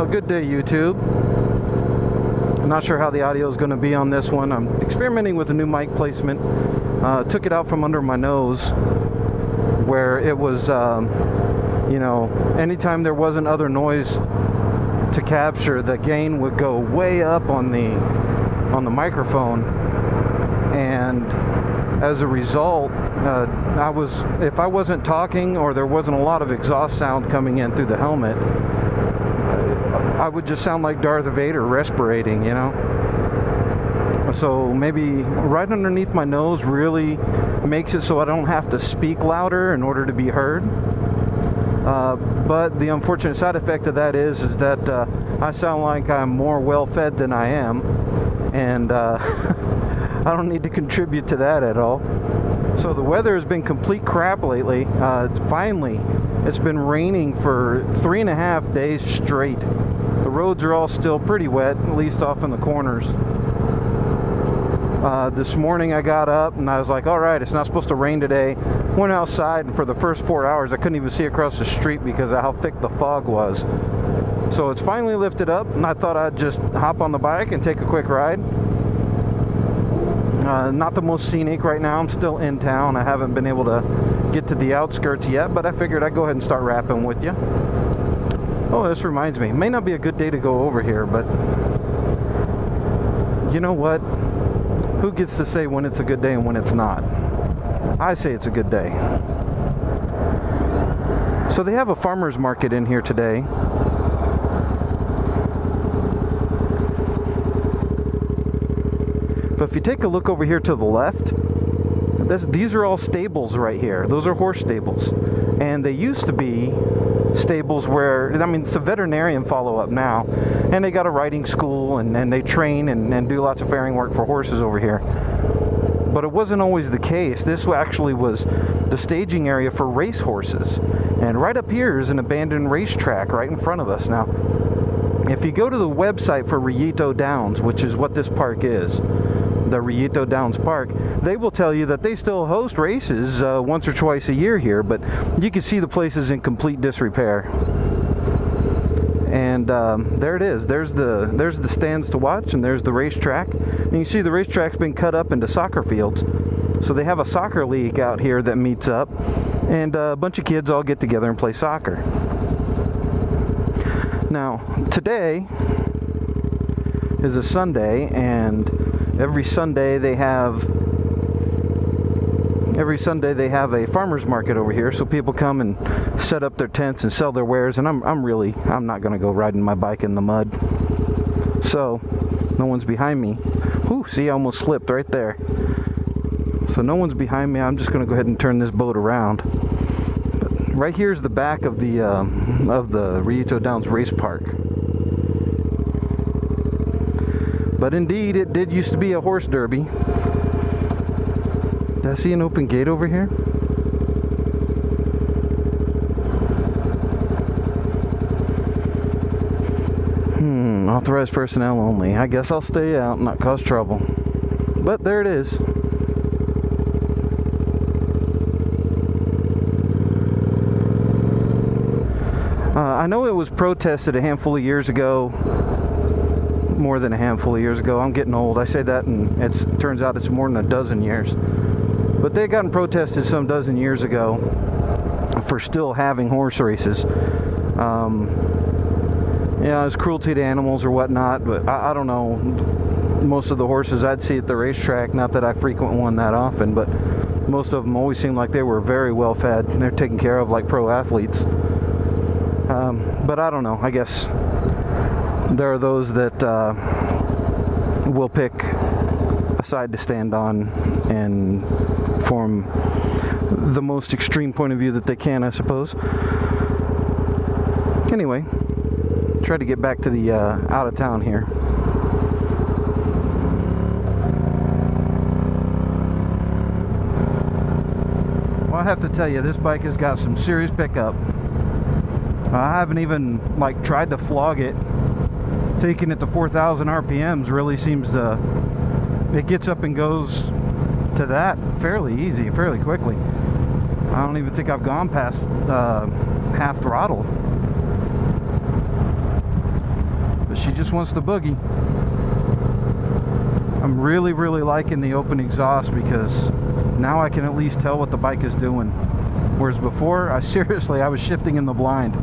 Well, good day, YouTube. I'm not sure how the audio is going to be on this one. I'm experimenting with a new mic placement. Took it out from under my nose, where it was, you know, anytime there wasn't other noise to capture, the gain would go way up on the microphone, and as a result, if I wasn't talking or there wasn't a lot of exhaust sound coming in through the helmet, I would just sound like Darth Vader respirating, you know. So maybe right underneath my nose really makes it so I don't have to speak louder in order to be heard. But the unfortunate side effect of that is that I sound like I'm more well-fed than I am, and I don't need to contribute to that at all. So the weather has been complete crap lately. Finally, it's been raining for 3.5 days straight. The roads are all still pretty wet, at least off in the corners. This morning I got up and I was like, alright, it's not supposed to rain today. Went outside, and for the first 4 hours I couldn't even see across the street because of how thick the fog was. So it's finally lifted up, and I thought I'd just hop on the bike and take a quick ride. Not the most scenic right now. I'm still in town. I haven't been able to get to the outskirts yet, but I figured I'd go ahead and start rapping with you. Oh, this reminds me. It may not be a good day to go over here, but you know what? Who gets to say when it's a good day and when it's not? I say it's a good day. So they have a farmer's market in here today. But if you take a look over here to the left, these are all stables right here. Those are horse stables. And they used to be stables where, I mean, it's a veterinarian follow-up now. And they got a riding school, and they train and do lots of farrowing work for horses over here. But it wasn't always the case. This actually was the staging area for race horses. And right up here is an abandoned racetrack right in front of us. Now, if you go to the website for Rillito Downs, which is what this park is, the Rillito Downs Park, they will tell you that they still host races once or twice a year here, but you can see the place is in complete disrepair. And there it is. There's the stands to watch, and there's the racetrack. And you see the racetrack's been cut up into soccer fields. So they have a soccer league out here that meets up, and a bunch of kids all get together and play soccer. Now, today is a Sunday, and every Sunday they have a farmer's market over here, so people come and set up their tents and sell their wares. And I'm not gonna go riding my bike in the mud. So no one's behind me. Ooh, see, I almost slipped right there. So no one's behind me. I'm just gonna go ahead and turn this boat around. But right here's the back of the Rillito Downs Race Park. But indeed, it did used to be a horse derby. Did I see an open gate over here? Authorized personnel only. I guess I'll stay out and not cause trouble. But there it is. I know it was protested a handful of years ago. More than a handful of years ago. I'm getting old. I say that, and it turns out it's more than a dozen years. But they got protested some dozen years ago for still having horse races. Yeah, it's cruelty to animals or whatnot, but I don't know. Most of the horses I'd see at the racetrack, not that I frequent one that often, but most of them always seemed like they were very well fed. They're taken care of like pro athletes. But I don't know. I guess there are those that will pick a side to stand on and form the most extreme point of view that they can, I suppose. Anyway, try to get back to the out of town here. Well, I have to tell you, this bike has got some serious pickup. I haven't even tried to flog it. Taking it to 4,000 RPMs really seems to, it gets up and goes to that fairly easy, fairly quickly. I don't even think I've gone past half throttle. She just wants to boogie. I'm really liking the open exhaust because now I can at least tell what the bike is doing. Whereas before, I was shifting in the blind.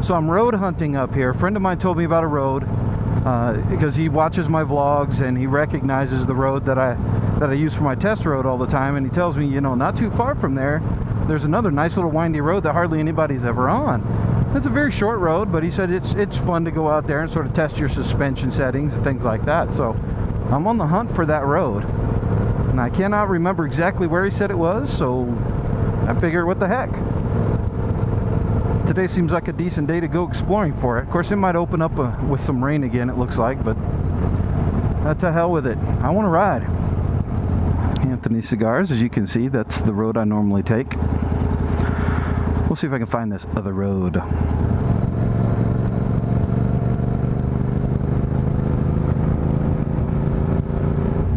So I'm road hunting up here. A friend of mine told me about a road because he watches my vlogs and he recognizes the road that I use for my test road all the time, and he tells me, you know, not too far from there's another nice little windy road that hardly anybody's ever on. It's a very short road, but he said it's fun to go out there and sort of test your suspension settings and things like that. So I'm on the hunt for that road, and I cannot remember exactly where he said it was, so I figure, what the heck, today seems like a decent day to go exploring for it. Of course, it might open up with some rain again, it looks like, but to hell with it. I want to ride. Anthony Cigars, as you can see, that's the road I normally take. We'll see if I can find this other road.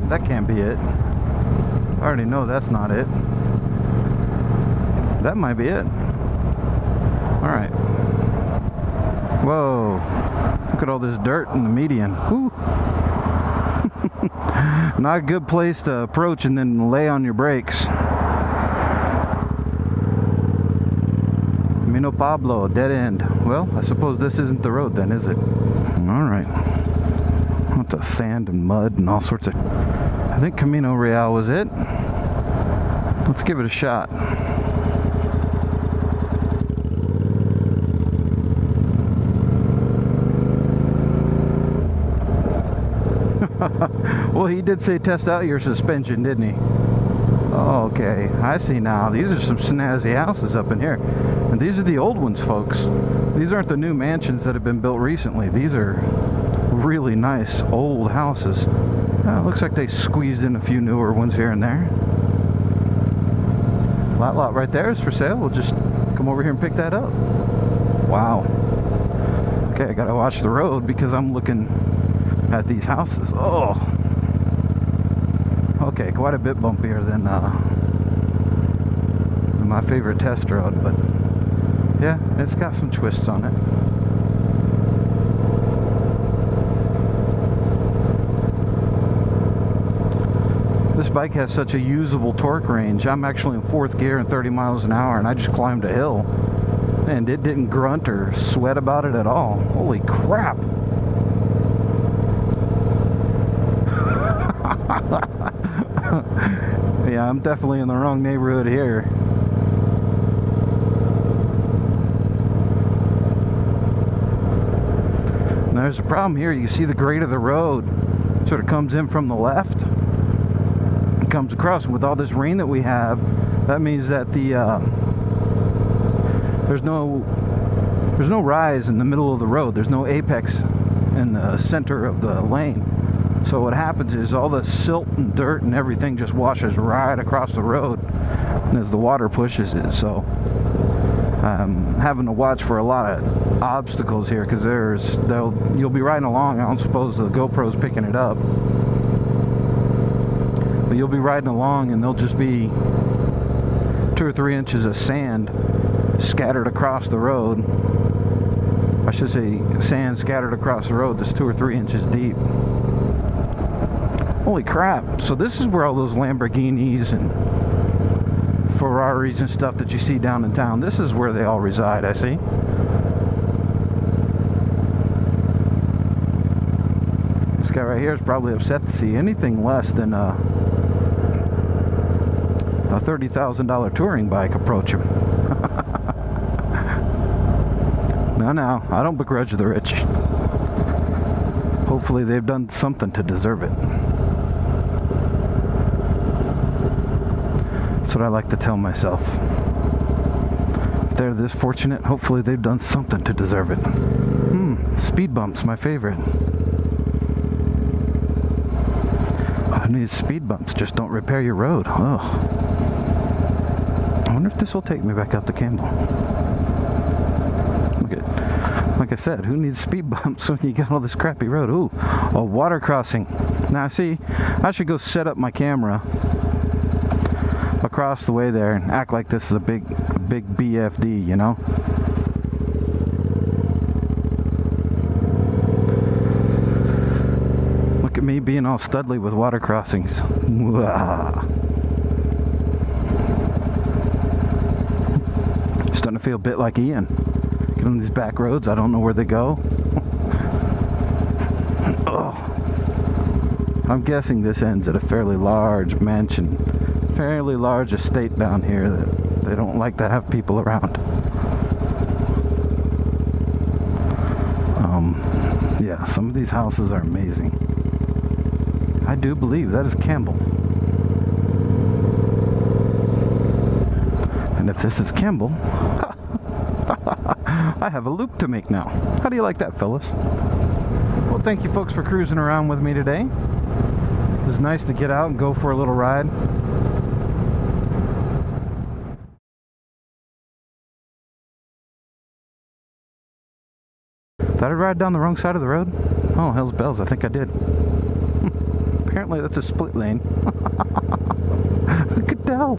That can't be it. I already know that's not it. That might be it. Alright. Whoa. Look at all this dirt in the median. Whew. Not a good place to approach and then lay on your brakes. Camino Pablo, dead end. Well, I suppose this isn't the road then, is it? Alright. Lots of sand and mud and all sorts of... I think Camino Real was it. Let's give it a shot. Well, he did say test out your suspension, didn't he? Oh, okay, I see now. These are some snazzy houses up in here. And these are the old ones, folks. These aren't the new mansions that have been built recently. These are really nice old houses. Looks like they squeezed in a few newer ones here and there. Lot right there is for sale. We'll just come over here and pick that up. Wow. Okay, I gotta watch the road because I'm looking at these houses. Oh, okay, quite a bit bumpier than my favorite test road, but yeah, it's got some twists on it. This bike has such a usable torque range. I'm actually in 4th gear and 30 miles an hour, and I just climbed a hill and it didn't grunt or sweat about it at all. Holy crap. Yeah, I'm definitely in the wrong neighborhood here. Now, there's a problem here. You see the grade of the road sort of comes in from the left. It comes across, and with all this rain that we have, that means that there's no rise in the middle of the road. There's no apex in the center of the lane. So what happens is all the silt and dirt and everything just washes right across the road as the water pushes it. So I'm having to watch for a lot of obstacles here, because you'll be riding along. I don't suppose the GoPro's picking it up, but you'll be riding along and there'll just be 2 or 3 inches of sand scattered across the road. I should say sand scattered across the road that's 2 or 3 inches deep. Holy crap. So this is where all those Lamborghinis and Ferraris and stuff that you see down in town, this is where they all reside, I see. This guy right here is probably upset to see anything less than a $30,000 touring bike approach him. No, I don't begrudge the rich. Hopefully they've done something to deserve it. That's what I like to tell myself. If they're this fortunate, hopefully they've done something to deserve it. Speed bumps, my favorite. Who needs speed bumps? Just don't repair your road. Ugh. I wonder if this will take me back out to Campbell. Like I said, who needs speed bumps when you got all this crappy road? Ooh, a water crossing. Now, see, I should go set up my camera across the way there and act like this is a big BFD, you know? being all studly with water crossings. Starting to feel a bit like Ian. Get on these back roads, I don't know where they go. Oh. I'm guessing this ends at a fairly large mansion, fairly large estate down here that they don't like to have people around. Yeah, some of these houses are amazing. I do believe that is Campbell. And if this is Campbell, I have a loop to make now. How do you like that, fellas? Well, thank you folks for cruising around with me today. It was nice to get out and go for a little ride. Did I ride down the wrong side of the road? Oh, hell's bells, I think I did. Apparently that's a split lane. Who could tell?